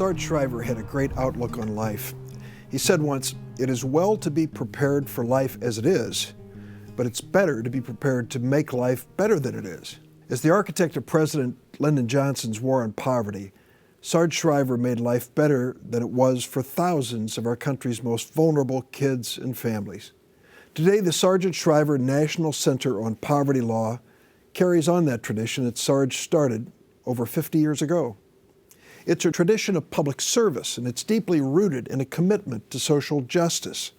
Sarge Shriver had a great outlook on life. He said once, "It is well to be prepared for life as it is, but it's better to be prepared to make life better than it is." As the architect of President Lyndon Johnson's war on poverty, Sarge Shriver made life better than it was for thousands of our country's most vulnerable kids and families. Today, the Sargent Shriver National Center on Poverty Law carries on that tradition that Sarge started over 50 years ago. It's a tradition of public service, and it's deeply rooted in a commitment to social justice.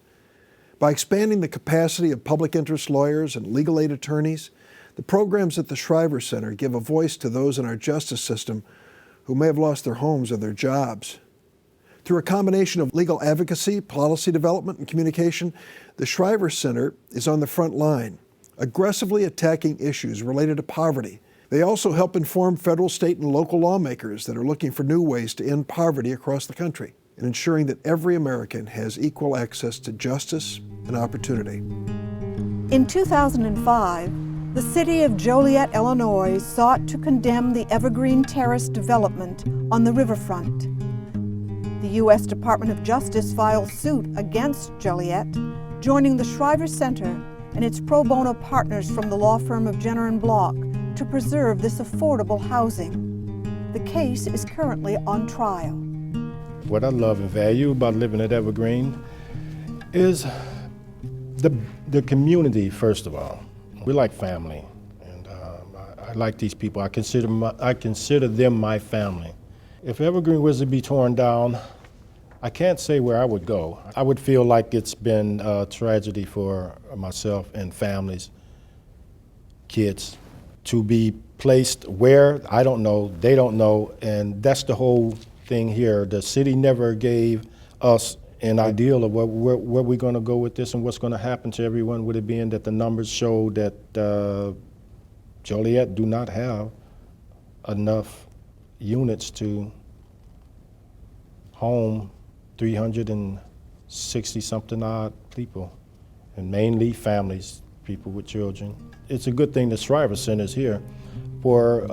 By expanding the capacity of public interest lawyers and legal aid attorneys, the programs at the Shriver Center give a voice to those in our justice system who may have lost their homes or their jobs. Through a combination of legal advocacy, policy development, and communication, the Shriver Center is on the front line, aggressively attacking issues related to poverty. They also help inform federal, state, and local lawmakers that are looking for new ways to end poverty across the country and ensuring that every American has equal access to justice and opportunity. In 2005, the city of Joliet, Illinois, sought to condemn the Evergreen Terrace development on the riverfront. The U.S. Department of Justice filed suit against Joliet, joining the Shriver Center and its pro bono partners from the law firm of Jenner & Block to preserve this affordable housing. The case is currently on trial. What I love and value about living at Evergreen is the community, first of all. We're like family, and I like these people. I consider them my family. If Evergreen was to be torn down, I can't say where I would go. I would feel like it's been a tragedy for myself and families, kids, to be placed where, I don't know, they don't know, and that's the whole thing here. The city never gave us an ideal of where we're going to go with this and what's going to happen to everyone, with it being that the numbers show that Joliet do not have enough units to home 360-something odd people, and mainly families, people with children. It's a good thing the Shriver Center is here. For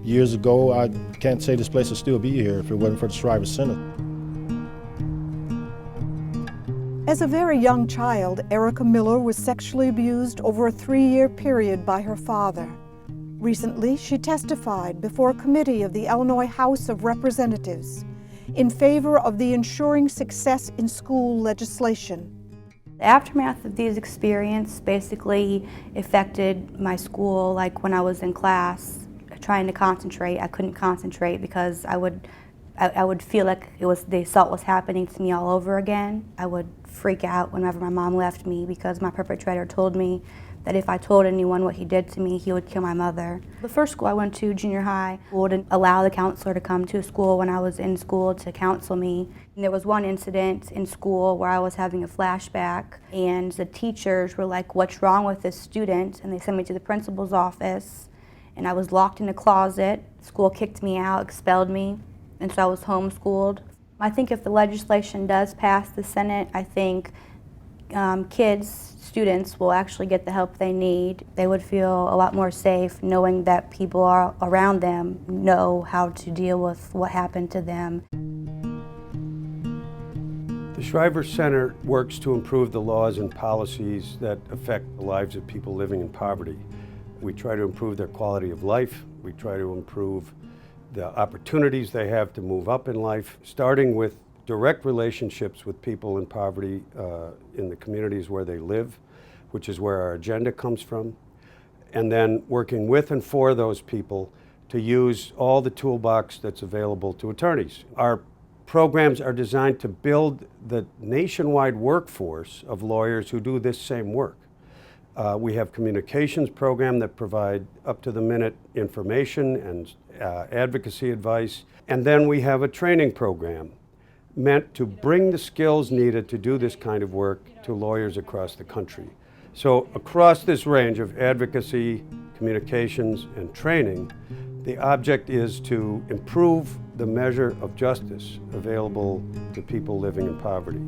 years ago, I can't say this place would still be here if it wasn't for the Shriver Center. As a very young child, Ericka Miller was sexually abused over a 3-year period by her father. Recently, she testified before a committee of the Illinois House of Representatives in favor of the Ensuring Success in School legislation. The aftermath of these experiences basically affected my school. Like when I was in class trying to concentrate, I couldn't concentrate because I would feel like the assault was happening to me all over again. I would freak out whenever my mom left me because my perpetrator told me that if I told anyone what he did to me, he would kill my mother. The first school I went to, junior high, wouldn't allow the counselor to come to school when I was in school to counsel me. And there was one incident in school where I was having a flashback, and the teachers were like, "What's wrong with this student?" And they sent me to the principal's office, and I was locked in a closet. School kicked me out, expelled me, and so I was homeschooled. I think if the legislation does pass the Senate, I think students will actually get the help they need. They would feel a lot more safe knowing that people around them know how to deal with what happened to them. The Shriver Center works to improve the laws and policies that affect the lives of people living in poverty. We try to improve their quality of life. We try to improve the opportunities they have to move up in life, starting with direct relationships with people in poverty in the communities where they live, which is where our agenda comes from, and then working with and for those people to use all the toolbox that's available to attorneys. Our programs are designed to build the nationwide workforce of lawyers who do this same work. We have communications program that provide up-to-the-minute information and advocacy advice, and then we have a training program meant to bring the skills needed to do this kind of work to lawyers across the country. So across this range of advocacy, communications, and training, the object is to improve the measure of justice available to people living in poverty.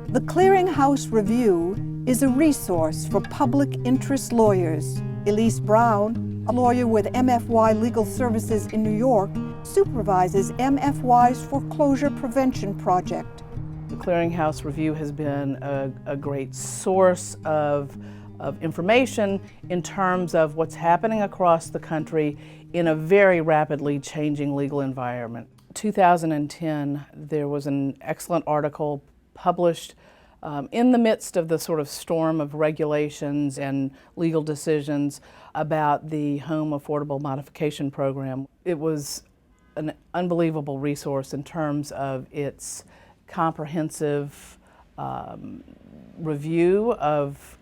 The Clearinghouse Review is a resource for public interest lawyers. Elise Brown, a lawyer with MFY Legal Services in New York, supervises MFY's foreclosure prevention project. The Clearinghouse Review has been a great source of information in terms of what's happening across the country in a very rapidly changing legal environment. 2010, there was an excellent article published in the midst of the sort of storm of regulations and legal decisions about the Home Affordable Modification Program. It was an unbelievable resource in terms of its comprehensive review of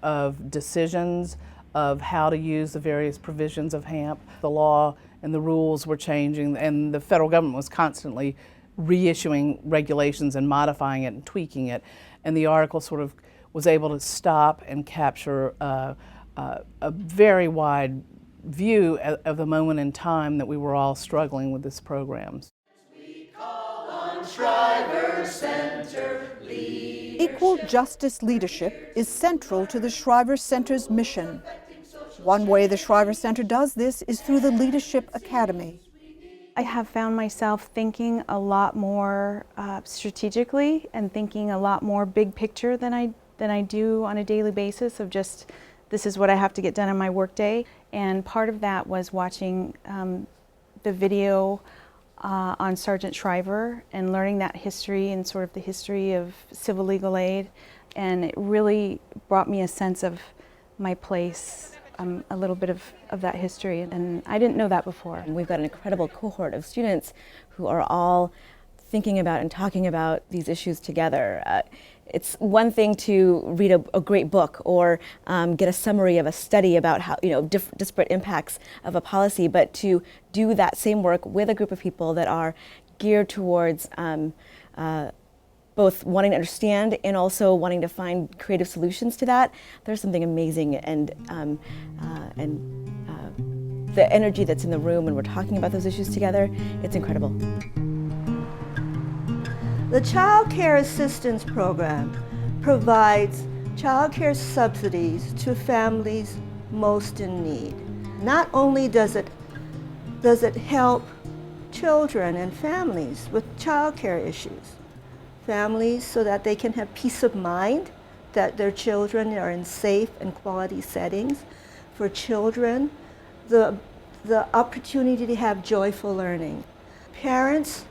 decisions, of how to use the various provisions of HAMP. The law and the rules were changing, and the federal government was constantly reissuing regulations and modifying it and tweaking it. And the article sort of was able to stop and capture a very wide view of the moment in time that we were all struggling with this program. We call on Shriver Center leaders. Equal justice leadership is central to the Shriver Center's mission. One way the Shriver Center does this is through the Leadership Academy. I have found myself thinking a lot more strategically and thinking a lot more big picture than I do on a daily basis of just, this is what I have to get done in my workday. And part of that was watching the video on Sergeant Shriver and learning that history and sort of the history of civil legal aid. And it really brought me a sense of my place, a little bit of that history. And I didn't know that before. And we've got an incredible cohort of students who are all thinking about and talking about these issues together. It's one thing to read a great book or get a summary of a study about how, disparate impacts of a policy, but to do that same work with a group of people that are geared towards both wanting to understand and also wanting to find creative solutions to that. There's something amazing, and the energy that's in the room when we're talking about those issues together, it's incredible. The Child Care Assistance Program provides child care subsidies to families most in need. Not only does it help children and families with child care issues, families so that they can have peace of mind that their children are in safe and quality settings. For children, the opportunity to have joyful learning. Parents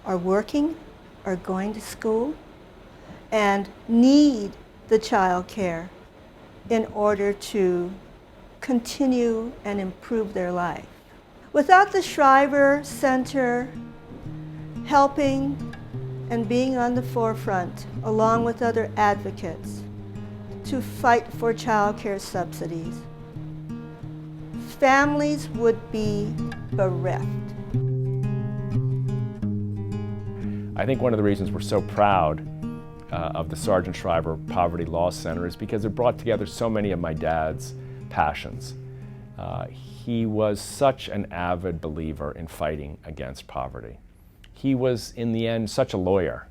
are working, are going to school, and need the child care in order to continue and improve their life. Without the Shriver Center helping and being on the forefront, along with other advocates, to fight for child care subsidies, families would be bereft. I think one of the reasons we're so proud of the Sergeant Shriver Poverty Law Center is because it brought together so many of my dad's passions. He was such an avid believer in fighting against poverty. He was, in the end, such a lawyer.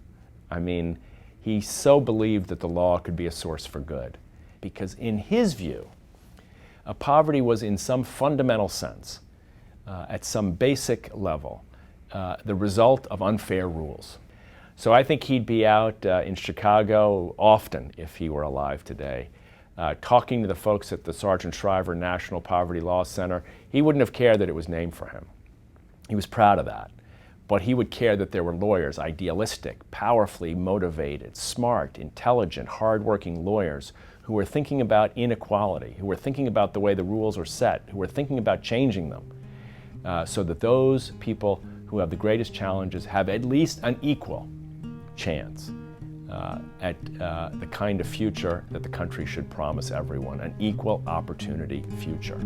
I mean, he so believed that the law could be a source for good, because in his view, poverty was in some fundamental sense, at some basic level, the result of unfair rules. So I think he'd be out in Chicago often, if he were alive today, talking to the folks at the Sergeant Shriver National Poverty Law Center. He wouldn't have cared that it was named for him. He was proud of that. But he would care that there were lawyers, idealistic, powerfully motivated, smart, intelligent, hardworking lawyers who were thinking about inequality, who were thinking about the way the rules are set, who were thinking about changing them, so that those people who have the greatest challenges have at least an equal chance at the kind of future that the country should promise everyone, an equal opportunity future.